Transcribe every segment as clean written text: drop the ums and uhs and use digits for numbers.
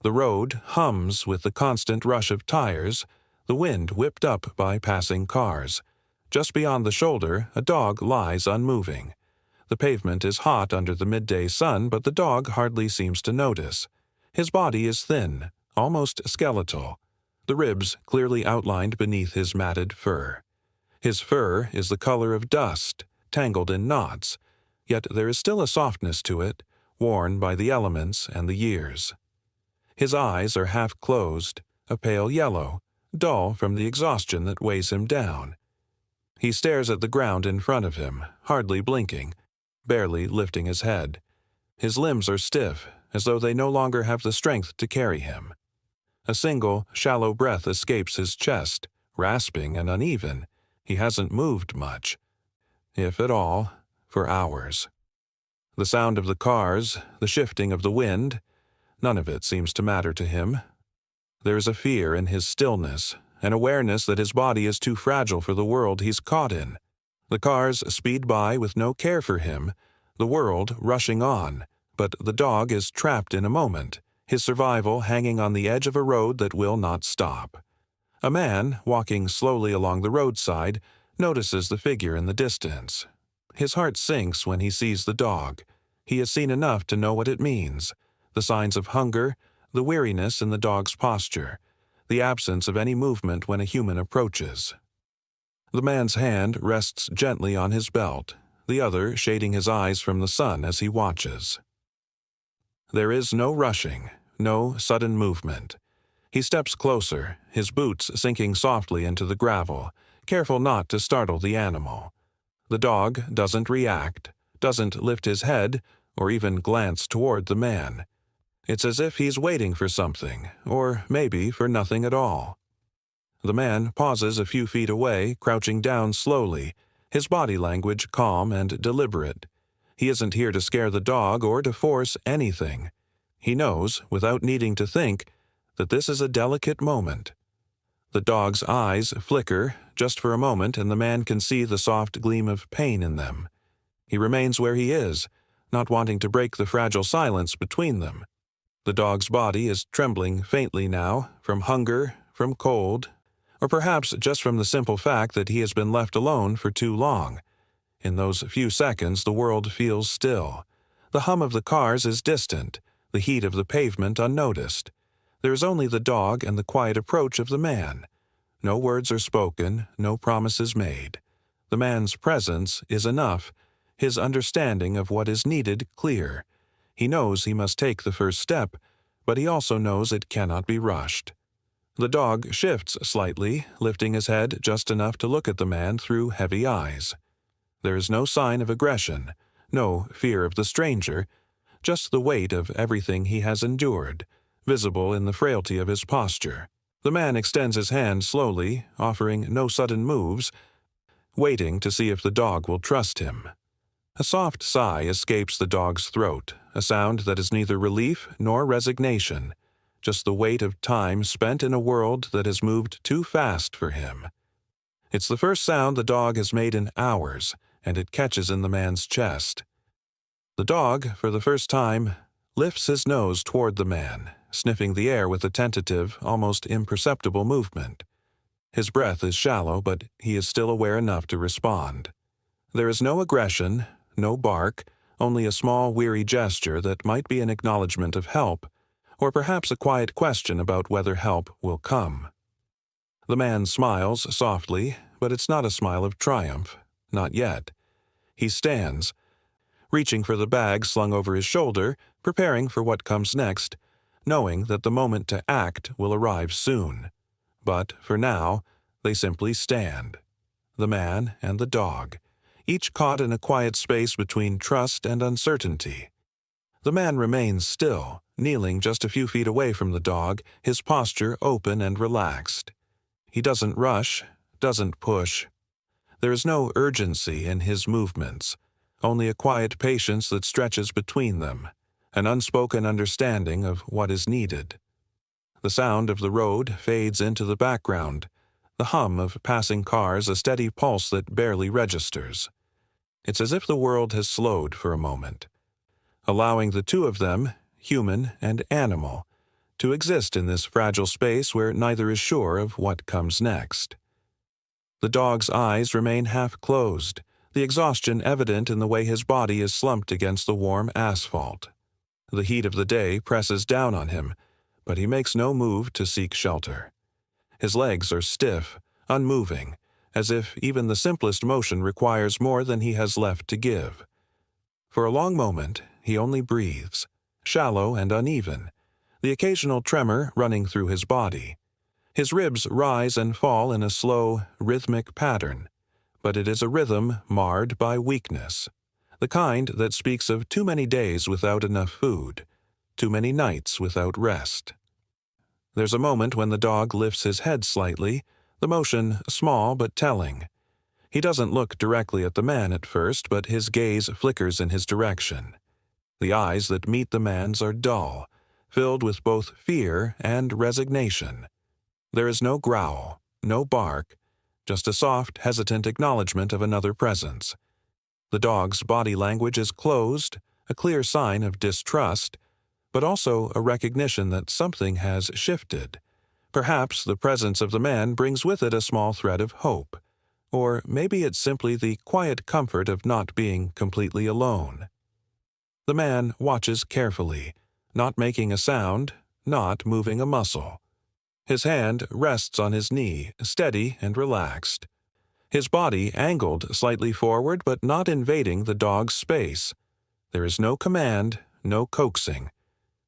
The road hums with the constant rush of tires, the wind whipped up by passing cars. Just beyond the shoulder, a dog lies unmoving. The pavement is hot under the midday sun, but the dog hardly seems to notice. His body is thin, almost skeletal, the ribs clearly outlined beneath his matted fur. His fur is the color of dust, tangled in knots, yet there is still a softness to it, worn by the elements and the years. His eyes are half closed, a pale yellow, dull from the exhaustion that weighs him down. He stares at the ground in front of him, hardly blinking, barely lifting his head. His limbs are stiff, as though they no longer have the strength to carry him. A single, shallow breath escapes his chest, rasping and uneven. He hasn't moved much, if at all, for hours. The sound of the cars, the shifting of the wind, none of it seems to matter to him. There is a fear in his stillness, an awareness that his body is too fragile for the world he's caught in. The cars speed by with no care for him, the world rushing on, but the dog is trapped in a moment, his survival hanging on the edge of a road that will not stop. A man, walking slowly along the roadside, notices the figure in the distance. His heart sinks when he sees the dog. He has seen enough to know what it means: the signs of hunger, the weariness in the dog's posture, the absence of any movement when a human approaches. The man's hand rests gently on his belt, the other shading his eyes from the sun as he watches. There is no rushing, no sudden movement. He steps closer, his boots sinking softly into the gravel, careful not to startle the animal. The dog doesn't react, doesn't lift his head, or even glance toward the man. It's as if he's waiting for something, or maybe for nothing at all. The man pauses a few feet away, crouching down slowly, his body language calm and deliberate. He isn't here to scare the dog or to force anything. He knows, without needing to think, that this is a delicate moment. The dog's eyes flicker just for a moment, and the man can see the soft gleam of pain in them. He remains where he is, not wanting to break the fragile silence between them. The dog's body is trembling faintly now, from hunger, from cold, or perhaps just from the simple fact that he has been left alone for too long. In those few seconds, the world feels still. The hum of the cars is distant, the heat of the pavement unnoticed. There is only the dog and the quiet approach of the man. No words are spoken, no promises made. The man's presence is enough, his understanding of what is needed clear. He knows he must take the first step, but he also knows it cannot be rushed. The dog shifts slightly, lifting his head just enough to look at the man through heavy eyes. There is no sign of aggression, no fear of the stranger, just the weight of everything he has endured, visible in the frailty of his posture. The man extends his hand slowly, offering no sudden moves, waiting to see if the dog will trust him. A soft sigh escapes the dog's throat, a sound that is neither relief nor resignation, just the weight of time spent in a world that has moved too fast for him. It's the first sound the dog has made in hours, and it catches in the man's chest. The dog, for the first time, lifts his nose toward the man, sniffing the air with a tentative, almost imperceptible movement. His breath is shallow, but he is still aware enough to respond. There is no aggression, no bark, only a small, weary gesture that might be an acknowledgement of help, or perhaps a quiet question about whether help will come. The man smiles softly, but it's not a smile of triumph, not yet. He stands, reaching for the bag slung over his shoulder, preparing for what comes next, knowing that the moment to act will arrive soon. But, for now, they simply stand. The man and the dog, each caught in a quiet space between trust and uncertainty. The man remains still, kneeling just a few feet away from the dog, his posture open and relaxed. He doesn't rush, doesn't push. There is no urgency in his movements, only a quiet patience that stretches between them, an unspoken understanding of what is needed. The sound of the road fades into the background, the hum of passing cars a steady pulse that barely registers. It's as if the world has slowed for a moment, allowing the two of them, human and animal, to exist in this fragile space where neither is sure of what comes next. The dog's eyes remain half closed, the exhaustion evident in the way his body is slumped against the warm asphalt. The heat of the day presses down on him, but he makes no move to seek shelter. His legs are stiff, unmoving, as if even the simplest motion requires more than he has left to give. For a long moment, he only breathes, shallow and uneven, the occasional tremor running through his body. His ribs rise and fall in a slow, rhythmic pattern, but it is a rhythm marred by weakness, the kind that speaks of too many days without enough food, too many nights without rest. There's a moment when the dog lifts his head slightly, the motion small but telling. He doesn't look directly at the man at first, but his gaze flickers in his direction. The eyes that meet the man's are dull, filled with both fear and resignation. There is no growl, no bark, just a soft, hesitant acknowledgement of another presence. The dog's body language is closed, a clear sign of distrust, but also a recognition that something has shifted. Perhaps the presence of the man brings with it a small thread of hope, or maybe it's simply the quiet comfort of not being completely alone. The man watches carefully, not making a sound, not moving a muscle. His hand rests on his knee, steady and relaxed. His body angled slightly forward but not invading the dog's space. There is no command, no coaxing.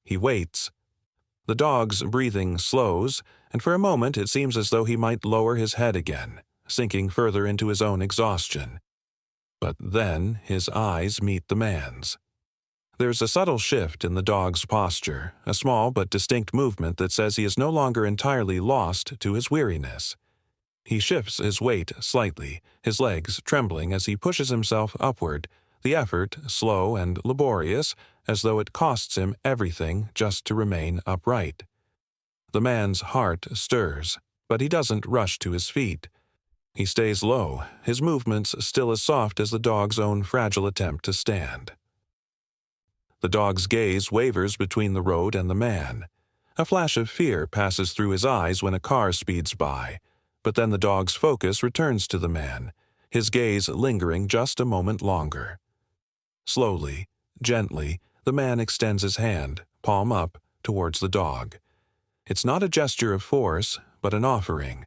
He waits. The dog's breathing slows, and for a moment it seems as though he might lower his head again, sinking further into his own exhaustion. But then his eyes meet the man's. There's a subtle shift in the dog's posture, a small but distinct movement that says he is no longer entirely lost to his weariness. He shifts his weight slightly, his legs trembling as he pushes himself upward, the effort slow and laborious, as though it costs him everything just to remain upright. The man's heart stirs, but he doesn't rush to his feet. He stays low, his movements still as soft as the dog's own fragile attempt to stand. The dog's gaze wavers between the road and the man. A flash of fear passes through his eyes when a car speeds by, but then the dog's focus returns to the man, his gaze lingering just a moment longer. Slowly, gently, the man extends his hand, palm up, towards the dog. It's not a gesture of force, but an offering.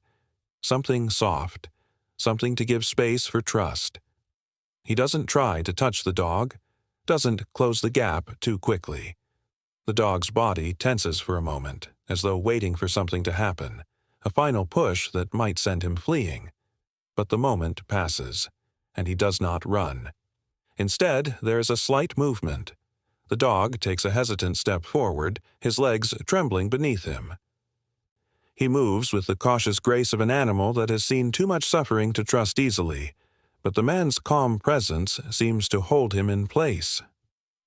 Something soft, something to give space for trust. He doesn't try to touch the dog, doesn't close the gap too quickly. The dog's body tenses for a moment, as though waiting for something to happen, a final push that might send him fleeing. But the moment passes, and he does not run. Instead, there is a slight movement. The dog takes a hesitant step forward, his legs trembling beneath him. He moves with the cautious grace of an animal that has seen too much suffering to trust easily, but the man's calm presence seems to hold him in place.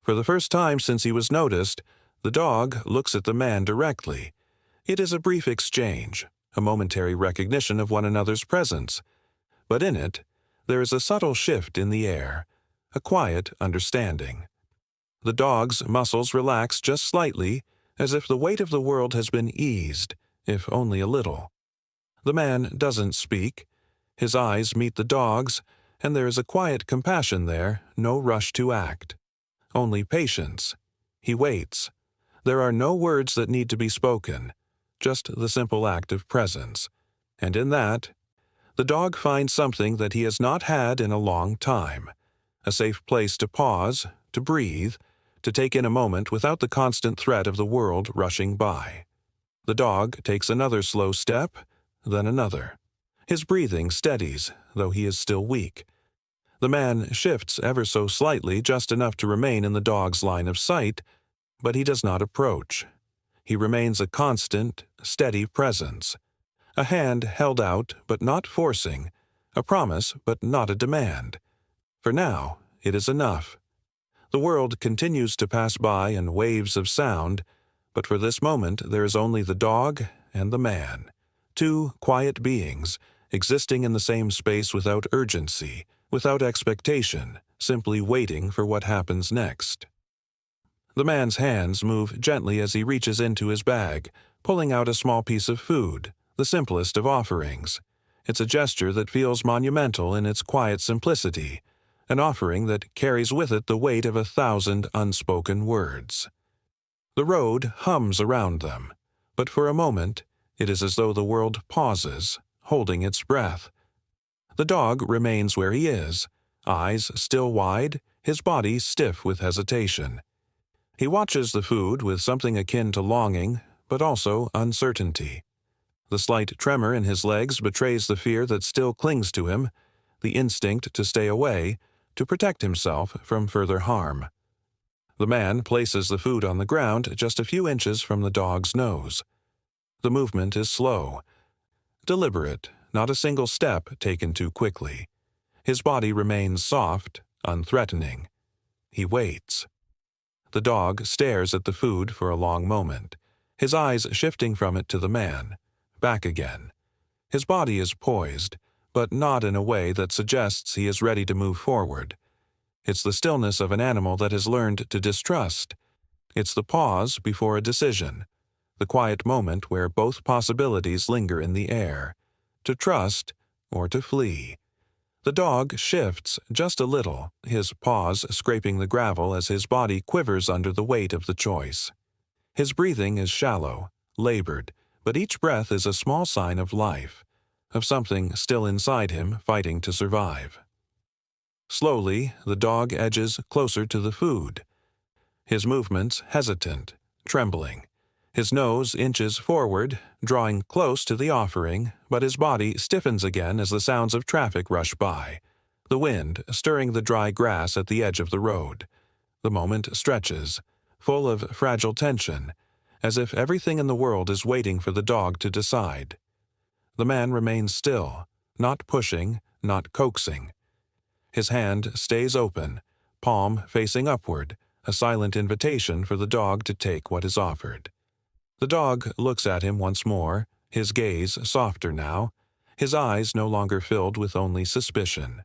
For the first time since he was noticed, the dog looks at the man directly. It is a brief exchange, a momentary recognition of one another's presence, but in it, there is a subtle shift in the air, a quiet understanding. The dog's muscles relax just slightly, as if the weight of the world has been eased, if only a little. The man doesn't speak. His eyes meet the dog's, and there is a quiet compassion there, no rush to act. Only patience. He waits. There are no words that need to be spoken, just the simple act of presence. And in that, the dog finds something that he has not had in a long time, a safe place to pause, to breathe, to take in a moment without the constant threat of the world rushing by. The dog takes another slow step, then another. His breathing steadies, though he is still weak. The man shifts ever so slightly, just enough to remain in the dog's line of sight, but he does not approach. He remains a constant, steady presence. A hand held out, but not forcing. A promise, but not a demand. For now, it is enough. The world continues to pass by in waves of sound, but for this moment there is only the dog and the man. Two quiet beings, existing in the same space without urgency, without expectation, simply waiting for what happens next. The man's hands move gently as he reaches into his bag, pulling out a small piece of food, the simplest of offerings. It's a gesture that feels monumental in its quiet simplicity, an offering that carries with it the weight of 1,000 unspoken words. The road hums around them, but for a moment it is as though the world pauses, holding its breath. The dog remains where he is, eyes still wide, his body stiff with hesitation. He watches the food with something akin to longing, but also uncertainty. The slight tremor in his legs betrays the fear that still clings to him, the instinct to stay away, to protect himself from further harm. The man places the food on the ground just a few inches from the dog's nose. The movement is slow, deliberate, not a single step taken too quickly. His body remains soft, unthreatening. He waits. The dog stares at the food for a long moment, his eyes shifting from it to the man, back again. His body is poised, but not in a way that suggests he is ready to move forward. It's the stillness of an animal that has learned to distrust. It's the pause before a decision, the quiet moment where both possibilities linger in the air, to trust or to flee. The dog shifts just a little, his paws scraping the gravel as his body quivers under the weight of the choice. His breathing is shallow, labored, but each breath is a small sign of life, of something still inside him fighting to survive. Slowly, the dog edges closer to the food. His movements hesitant, trembling. His nose inches forward, drawing close to the offering, but his body stiffens again as the sounds of traffic rush by, the wind stirring the dry grass at the edge of the road. The moment stretches, full of fragile tension, as if everything in the world is waiting for the dog to decide. The man remains still, not pushing, not coaxing. His hand stays open, palm facing upward, a silent invitation for the dog to take what is offered. The dog looks at him once more, his gaze softer now, his eyes no longer filled with only suspicion.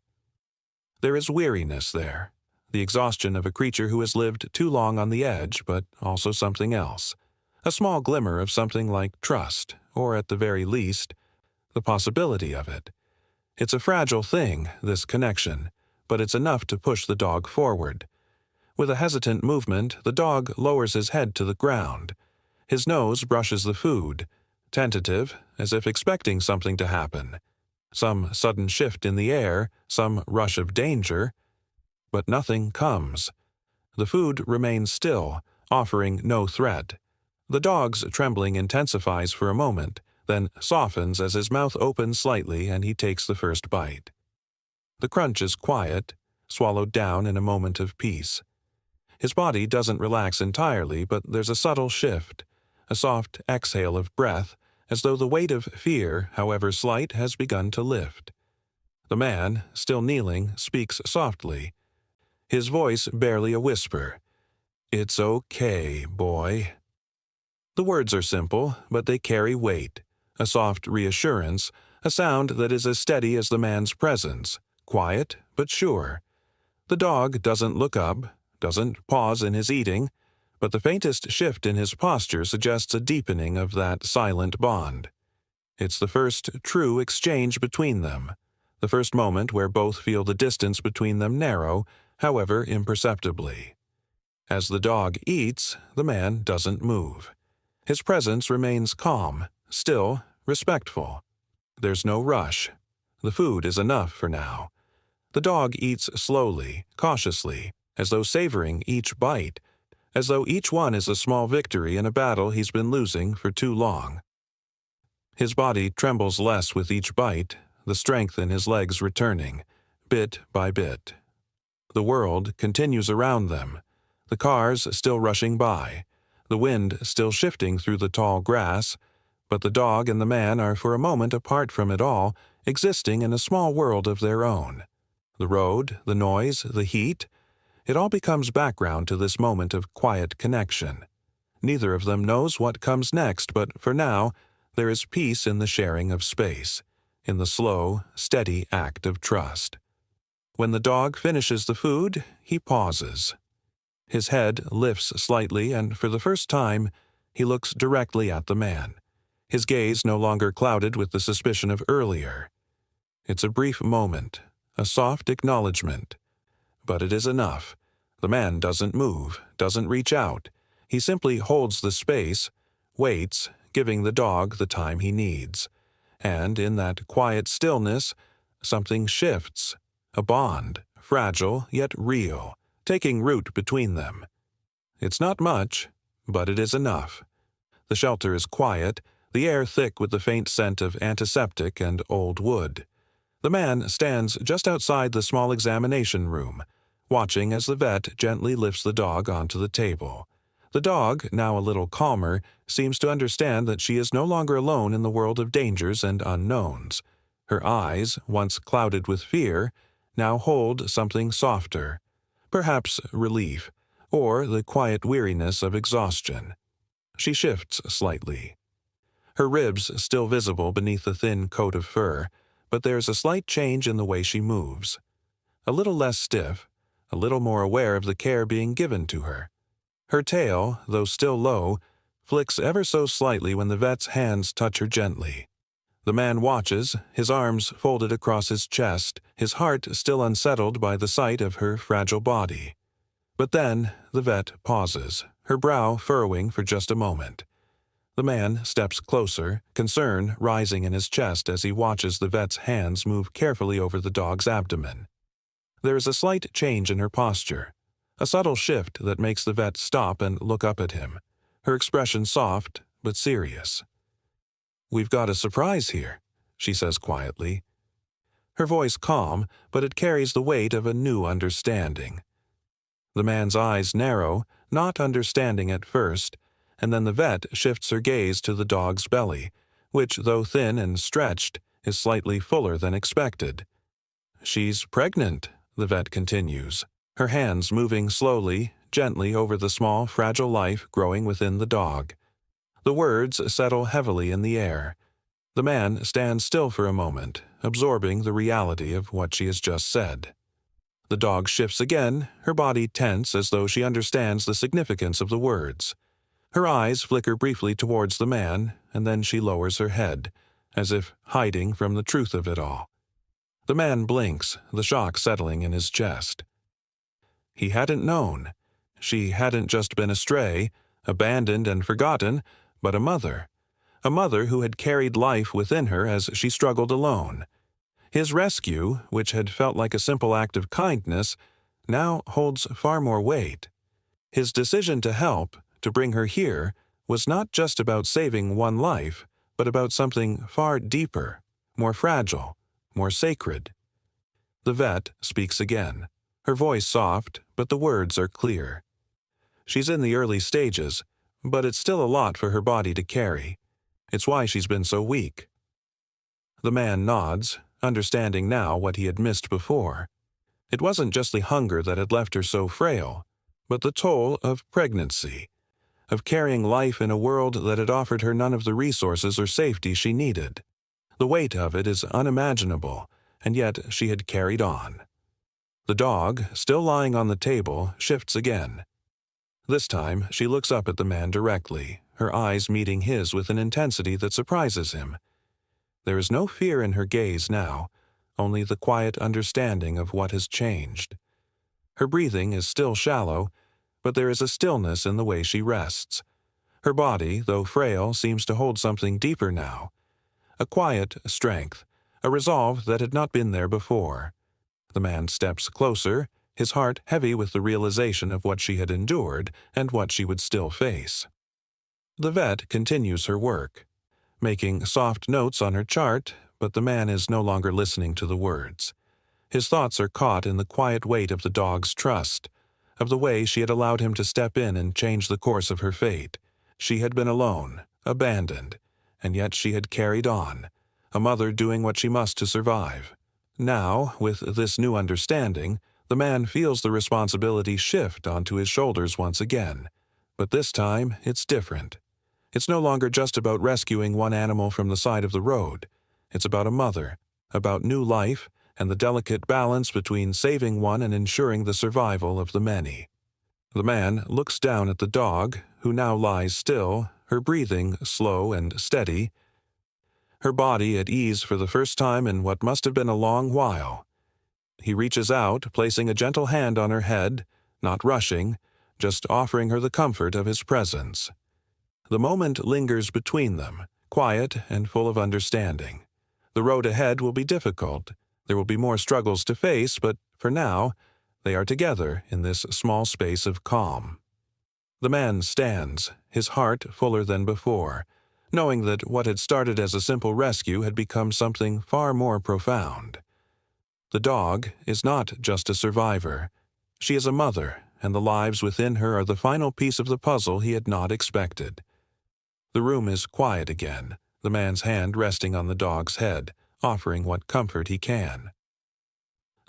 There is weariness there, the exhaustion of a creature who has lived too long on the edge, but also something else, a small glimmer of something like trust, or at the very least, the possibility of it. It's a fragile thing, this connection, but it's enough to push the dog forward. With a hesitant movement, the dog lowers his head to the ground. His nose brushes the food, tentative, as if expecting something to happen. Some sudden shift in the air, some rush of danger. But nothing comes. The food remains still, offering no threat. The dog's trembling intensifies for a moment, then softens as his mouth opens slightly and he takes the first bite. The crunch is quiet, swallowed down in a moment of peace. His body doesn't relax entirely, but there's a subtle shift, a soft exhale of breath, as though the weight of fear, however slight, has begun to lift. The man, still kneeling, speaks softly, his voice barely a whisper. "It's okay, boy." The words are simple, but they carry weight, a soft reassurance, a sound that is as steady as the man's presence, quiet but sure. The dog doesn't look up, doesn't pause in his eating, but the faintest shift in his posture suggests a deepening of that silent bond. It's the first true exchange between them, the first moment where both feel the distance between them narrow, however imperceptibly. As the dog eats, the man doesn't move. His presence remains calm, still, respectful. There's no rush. The food is enough for now. The dog eats slowly, cautiously, as though savoring each bite, as though each one is a small victory in a battle he's been losing for too long. His body trembles less with each bite, the strength in his legs returning, bit by bit. The world continues around them, the cars still rushing by, the wind still shifting through the tall grass, but the dog and the man are for a moment apart from it all, existing in a small world of their own. The road, the noise, the heat, it all becomes background to this moment of quiet connection. Neither of them knows what comes next, but for now, there is peace in the sharing of space, in the slow, steady act of trust. When the dog finishes the food, he pauses. His head lifts slightly, and for the first time, he looks directly at the man, his gaze no longer clouded with the suspicion of earlier. It's a brief moment, a soft acknowledgement. But it is enough. The man doesn't move, doesn't reach out. He simply holds the space, waits, giving the dog the time he needs. And in that quiet stillness, something shifts. A bond, fragile yet real, taking root between them. It's not much, but it is enough. The shelter is quiet, the air thick with the faint scent of antiseptic and old wood. The man stands just outside the small examination room, watching as the vet gently lifts the dog onto the table. The dog, now a little calmer, seems to understand that she is no longer alone in the world of dangers and unknowns. Her eyes, once clouded with fear, now hold something softer, perhaps relief, or the quiet weariness of exhaustion. She shifts slightly. Her ribs still visible beneath the thin coat of fur, but there's a slight change in the way she moves. A little less stiff, a little more aware of the care being given to her. Her tail, though still low, flicks ever so slightly when the vet's hands touch her gently. The man watches, his arms folded across his chest, his heart still unsettled by the sight of her fragile body. But then the vet pauses, her brow furrowing for just a moment. The man steps closer, concern rising in his chest as he watches the vet's hands move carefully over the dog's abdomen. There is a slight change in her posture, a subtle shift that makes the vet stop and look up at him, her expression soft but serious. "We've got a surprise here," she says quietly. Her voice calm, but it carries the weight of a new understanding. The man's eyes narrow, not understanding at first, and then the vet shifts her gaze to the dog's belly, which, though thin and stretched, is slightly fuller than expected. "She's pregnant," the vet continues, her hands moving slowly, gently over the small, fragile life growing within the dog. The words settle heavily in the air. The man stands still for a moment, absorbing the reality of what she has just said. The dog shifts again, her body tense as though she understands the significance of the words. Her eyes flicker briefly towards the man, and then she lowers her head, as if hiding from the truth of it all. The man blinks, the shock settling in his chest. He hadn't known. She hadn't just been astray, abandoned and forgotten, but a mother who had carried life within her as she struggled alone. His rescue, which had felt like a simple act of kindness, now holds far more weight. His decision to help, to bring her here, was not just about saving one life, but about something far deeper, more fragile, more sacred. The vet speaks again, her voice soft, but the words are clear. She's in the early stages, but it's still a lot for her body to carry. It's why she's been so weak. The man nods, understanding now what he had missed before. It wasn't just the hunger that had left her so frail, but the toll of pregnancy, of carrying life in a world that had offered her none of the resources or safety she needed. The weight of it is unimaginable, and yet she had carried on. The dog, still lying on the table, shifts again. This time, she looks up at the man directly, her eyes meeting his with an intensity that surprises him. There is no fear in her gaze now, only the quiet understanding of what has changed. Her breathing is still shallow, but there is a stillness in the way she rests. Her body, though frail, seems to hold something deeper now. A quiet strength, a resolve that had not been there before. The man steps closer, his heart heavy with the realization of what she had endured and what she would still face. The vet continues her work, making soft notes on her chart, but the man is no longer listening to the words. His thoughts are caught in the quiet weight of the dog's trust, of the way she had allowed him to step in and change the course of her fate. She had been alone, abandoned, and yet she had carried on, a mother doing what she must to survive. Now, with this new understanding, the man feels the responsibility shift onto his shoulders once again. But this time, it's different. It's no longer just about rescuing one animal from the side of the road. It's about a mother, about new life, and the delicate balance between saving one and ensuring the survival of the many. The man looks down at the dog, who now lies still, her breathing slow and steady, her body at ease for the first time in what must have been a long while. He reaches out, placing a gentle hand on her head, not rushing, just offering her the comfort of his presence. The moment lingers between them, quiet and full of understanding. The road ahead will be difficult. There will be more struggles to face, but for now, they are together in this small space of calm. The man stands, his heart fuller than before, knowing that what had started as a simple rescue had become something far more profound. The dog is not just a survivor. She is a mother, and the lives within her are the final piece of the puzzle he had not expected. The room is quiet again, the man's hand resting on the dog's head, offering what comfort he can.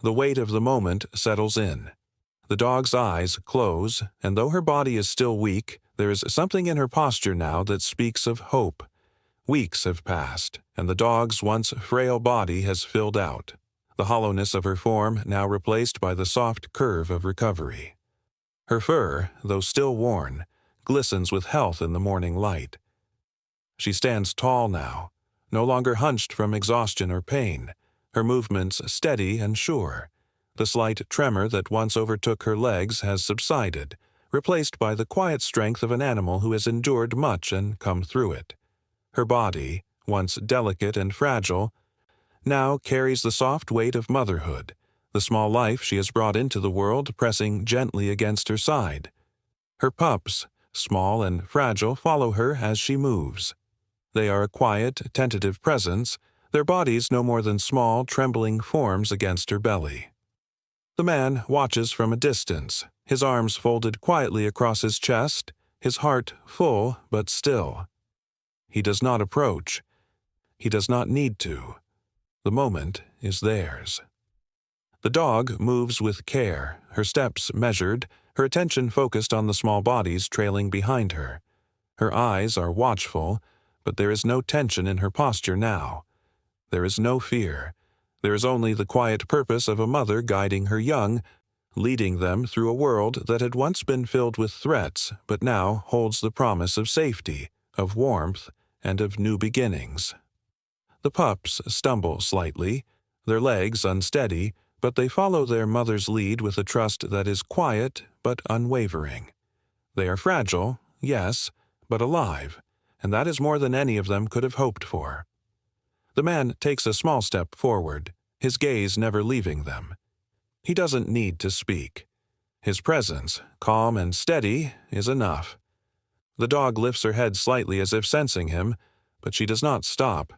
The weight of the moment settles in. The dog's eyes close, and though her body is still weak, there is something in her posture now that speaks of hope. Weeks have passed, and the dog's once frail body has filled out, the hollowness of her form now replaced by the soft curve of recovery. Her fur, though still worn, glistens with health in the morning light. She stands tall now, no longer hunched from exhaustion or pain, her movements steady and sure. The slight tremor that once overtook her legs has subsided, replaced by the quiet strength of an animal who has endured much and come through it. Her body, once delicate and fragile, now carries the soft weight of motherhood, the small life she has brought into the world pressing gently against her side. Her pups, small and fragile, follow her as she moves. They are a quiet, tentative presence, their bodies no more than small, trembling forms against her belly. The man watches from a distance, his arms folded quietly across his chest, his heart full but still. He does not approach. He does not need to. The moment is theirs. The dog moves with care, her steps measured, her attention focused on the small bodies trailing behind her. Her eyes are watchful, but there is no tension in her posture now. There is no fear. There is only the quiet purpose of a mother guiding her young, leading them through a world that had once been filled with threats, but now holds the promise of safety, of warmth, and of new beginnings. The pups stumble slightly, their legs unsteady, but they follow their mother's lead with a trust that is quiet but unwavering. They are fragile, yes, but alive, and that is more than any of them could have hoped for. The man takes a small step forward, his gaze never leaving them. He doesn't need to speak. His presence, calm and steady, is enough. The dog lifts her head slightly as if sensing him, but she does not stop.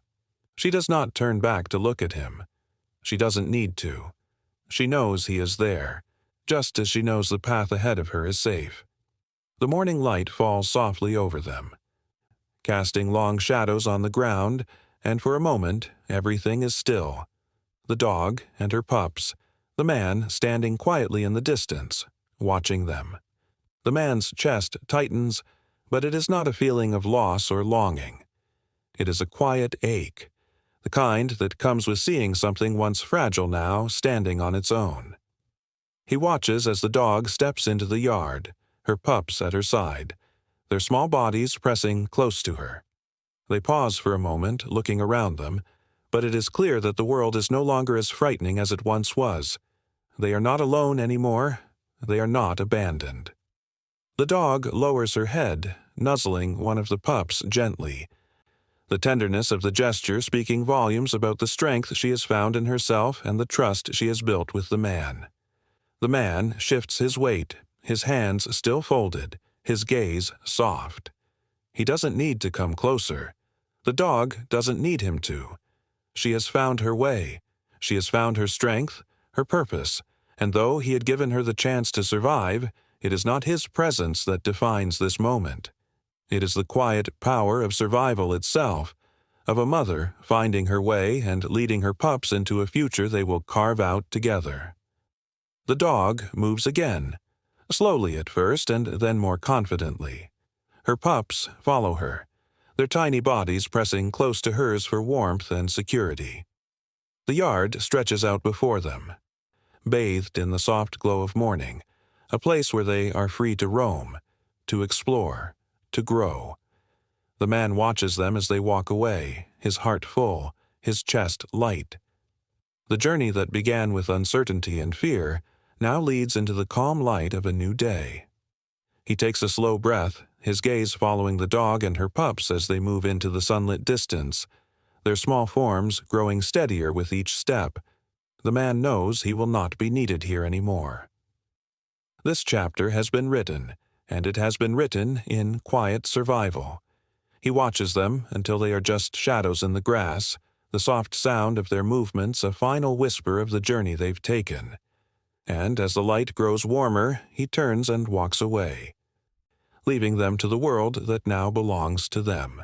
She does not turn back to look at him. She doesn't need to. She knows he is there, just as she knows the path ahead of her is safe. The morning light falls softly over them, casting long shadows on the ground, and for a moment everything is still. The dog and her pups, the man standing quietly in the distance, watching them. The man's chest tightens, but it is not a feeling of loss or longing. It is a quiet ache, the kind that comes with seeing something once fragile now standing on its own. He watches as the dog steps into the yard, her pups at her side, their small bodies pressing close to her. They pause for a moment, looking around them, but it is clear that the world is no longer as frightening as it once was. They are not alone anymore. They are not abandoned. The dog lowers her head, nuzzling one of the pups gently, the tenderness of the gesture speaking volumes about the strength she has found in herself and the trust she has built with the man. The man shifts his weight, his hands still folded, his gaze soft. He doesn't need to come closer. The dog doesn't need him to. She has found her way. She has found her strength, her purpose, and though he had given her the chance to survive, it is not his presence that defines this moment. It is the quiet power of survival itself, of a mother finding her way and leading her pups into a future they will carve out together. The dog moves again, slowly at first and then more confidently. Her pups follow her, their tiny bodies pressing close to hers for warmth and security. The yard stretches out before them, bathed in the soft glow of morning, a place where they are free to roam, to explore, to grow. The man watches them as they walk away, his heart full, his chest light. The journey that began with uncertainty and fear now leads into the calm light of a new day. He takes a slow breath, his gaze following the dog and her pups as they move into the sunlit distance, their small forms growing steadier with each step. The man knows he will not be needed here anymore. This chapter has been written, and it has been written in quiet survival. He watches them until they are just shadows in the grass, the soft sound of their movements a final whisper of the journey they've taken. And as the light grows warmer, he turns and walks away, leaving them to the world that now belongs to them.